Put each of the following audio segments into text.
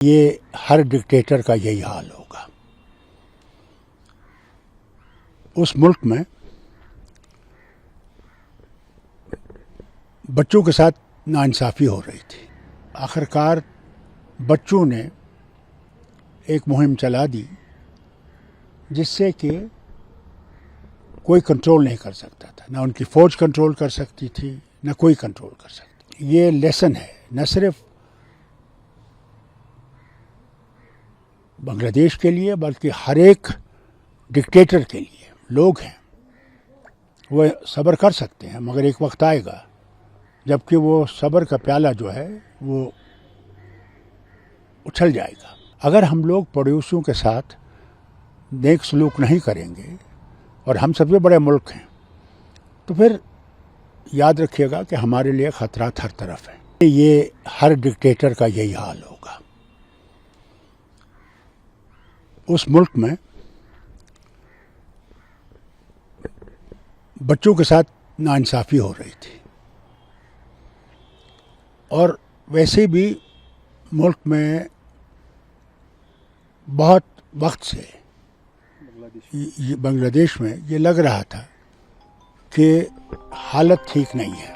یہ ہر ڈکٹیٹر کا یہی حال ہوگا. اس ملک میں بچوں کے ساتھ ناانصافی ہو رہی تھی. آخرکار بچوں نے ایک مہم چلا دی جس سے کہ کوئی کنٹرول نہیں کر سکتا تھا. نہ ان کی فوج کنٹرول کر سکتی تھی، نہ کوئی کنٹرول کر سکتی. یہ لیسن ہے نہ صرف بنگلہ دیش کے لیے بلکہ ہر ایک ڈکٹیٹر کے لیے. لوگ ہیں وہ صبر کر سکتے ہیں مگر ایک وقت آئے گا جبکہ وہ صبر کا پیالہ جو ہے وہ اچھل جائے گا. اگر ہم لوگ پڑوسیوں کے ساتھ نیک سلوک نہیں کریں گے اور ہم سب سے بڑے ملک ہیں تو پھر یاد رکھیے گا کہ ہمارے لیے خطرات ہر طرف ہیں. یہ ہر ڈکٹیٹر کا یہی حال ہوگا. اس ملک میں بچوں کے ساتھ ناانصافی ہو رہی تھی اور ویسے بھی ملک میں بہت وقت سے بنگلہ دیش میں یہ لگ رہا تھا کہ حالت ٹھیک نہیں ہے.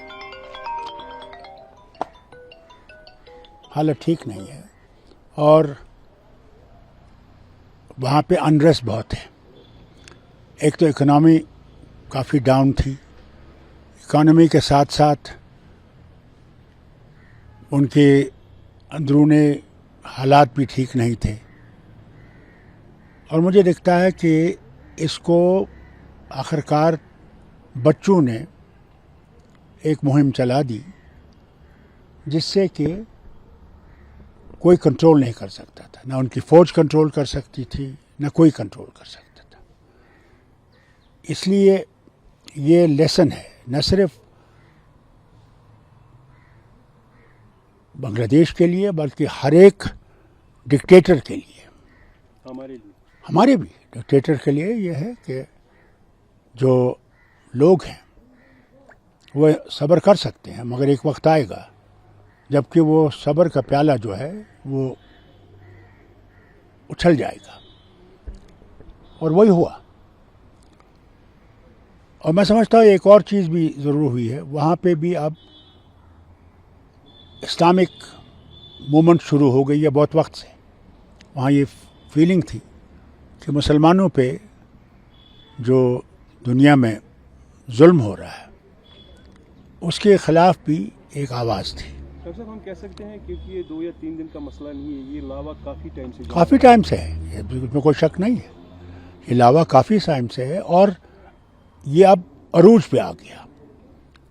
حالت ٹھیک نہیں ہے اور وہاں پہ انریسٹ بہت ہے. ایک تو اکنامی کافی ڈاؤن تھی. اکانومی کے ساتھ ساتھ ان کے اندرونی حالات بھی ٹھیک نہیں تھے اور مجھے دکھتا ہے کہ اس کو آخرکار بچوں نے ایک مہم چلا دی جس سے کہ کوئی کنٹرول نہیں کر سکتا تھا. نہ ان کی فوج کنٹرول کر سکتی تھی، نہ کوئی کنٹرول کر سکتا تھا. اس لیے یہ لیسن ہے نہ صرف بنگلہ دیش کے لیے بلکہ ہر ایک ڈکٹیٹر کے لیے. ہمارے بھی ڈکٹیٹر کے لیے یہ ہے کہ جو لوگ ہیں وہ صبر کر سکتے ہیں مگر ایک وقت آئے گا جبکہ وہ صبر کا پیالہ جو ہے وہ اچھل جائے گا. اور وہی ہوا. اور میں سمجھتا ہوں ایک اور چیز بھی ضرور ہوئی ہے. وہاں پہ بھی اب اسلامک موومنٹ شروع ہو گئی ہے بہت وقت سے. وہاں یہ فیلنگ تھی کہ مسلمانوں پہ جو دنیا میں ظلم ہو رہا ہے اس کے خلاف بھی ایک آواز تھی. ڈاکٹر صاحب ہم کہہ سکتے ہیں کیونکہ یہ 2 یا 3 دن کا مسئلہ نہیں ہے، یہ لاوا کافی ٹائم سے ہے. اس میں کوئی شک نہیں ہے. یہ لاوا کافی ٹائم سے ہے اور یہ اب عروج پہ آ گیا.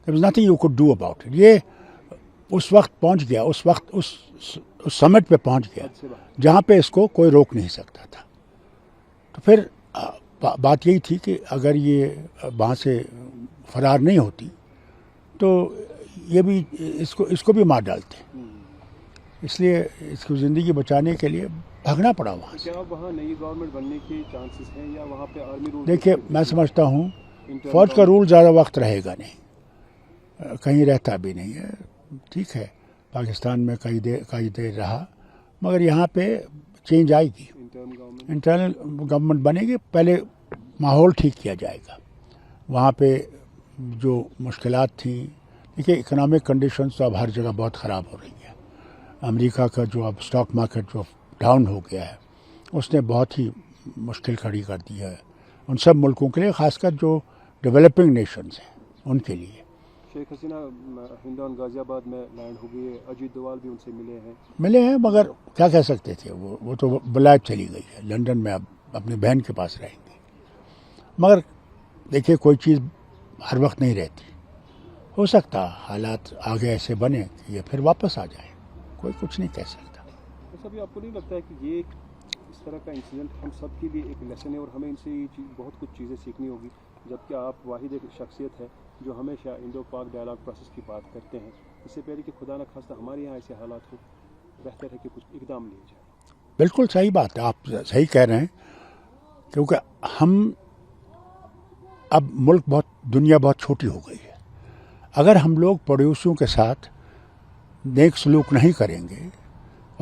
There was nothing you could do about it. یہ اس وقت پہنچ گیا، اس وقت اس سمٹ پہ پہنچ گیا جہاں پہ اس کو کوئی روک نہیں سکتا تھا. تو پھر بات یہی تھی کہ اگر یہ وہاں سے فرار نہیں ہوتی تو یہ بھی اس کو بھی مار ڈالتے. اس لیے اس کو زندگی بچانے کے لیے بھاگنا پڑا وہاں سے. کیا وہاں نئی گورنمنٹ بننے کے چانسز ہیں یا وہاں پہ آرمی رول؟ دیکھیے میں سمجھتا ہوں فوج کا رول زیادہ وقت رہے گا نہیں، کہیں رہتا بھی نہیں ہے. ٹھیک ہے پاکستان میں کئی دیر رہا مگر یہاں پہ چینج آئے گی. انٹرنل گورنمنٹ بنے گی. پہلے ماحول ٹھیک کیا جائے گا. وہاں پہ جو مشکلات تھیں، دیکھیے اکنامک کنڈیشنز تو اب ہر جگہ بہت خراب ہو رہی ہیں. امریکہ کا جو اب اسٹاک مارکیٹ جو ڈاؤن ہو گیا ہے اس نے بہت ہی مشکل کھڑی کر دی ہے ان سب ملکوں کے لیے، خاص کر جو ڈیولپنگ نیشنز ہیں ان کے لیے. شیخ حسینہ ہندون غازی آباد میں لینڈ ہو گئی ہے، اجیت دوال بھی ان سے ملے ہیں مگر کیا کہہ سکتے تھے. وہ تو بلائت چلی گئی ہے لنڈن میں، اب اپنے بہن کے پاس رہیں گے. مگر دیکھیے کوئی چیز ہر وقت نہیں رہتی. ہو سکتا حالات آگے ایسے بنے کہ یہ پھر واپس آ جائیں. کوئی کچھ نہیں کہہ سکتا. سب آپ کو نہیں لگتا ہے کہ یہ اس طرح کا انسیڈنٹ ہم سب کے لیے ایک لیسن ہے اور ہمیں ان سے یہ چیز بہت کچھ چیزیں سیکھنی ہوگی، جبکہ آپ واحد ایک شخصیت ہے جو ہمیشہ انڈو پاک ڈائلاگ پروسیس کی بات کرتے ہیں. اس سے پہلے کہ خدا نہ خواستہ ہمارے یہاں ایسے حالات ہو، بہتر ہے کہ کچھ اقدام لیے جائے. بالکل صحیح بات ہے، آپ صحیح کہہ رہے ہیں. کیونکہ ہم اب دنیا بہت چھوٹی ہو گئی ہے. اگر ہم لوگ پڑوسیوں کے ساتھ نیک سلوک نہیں کریں گے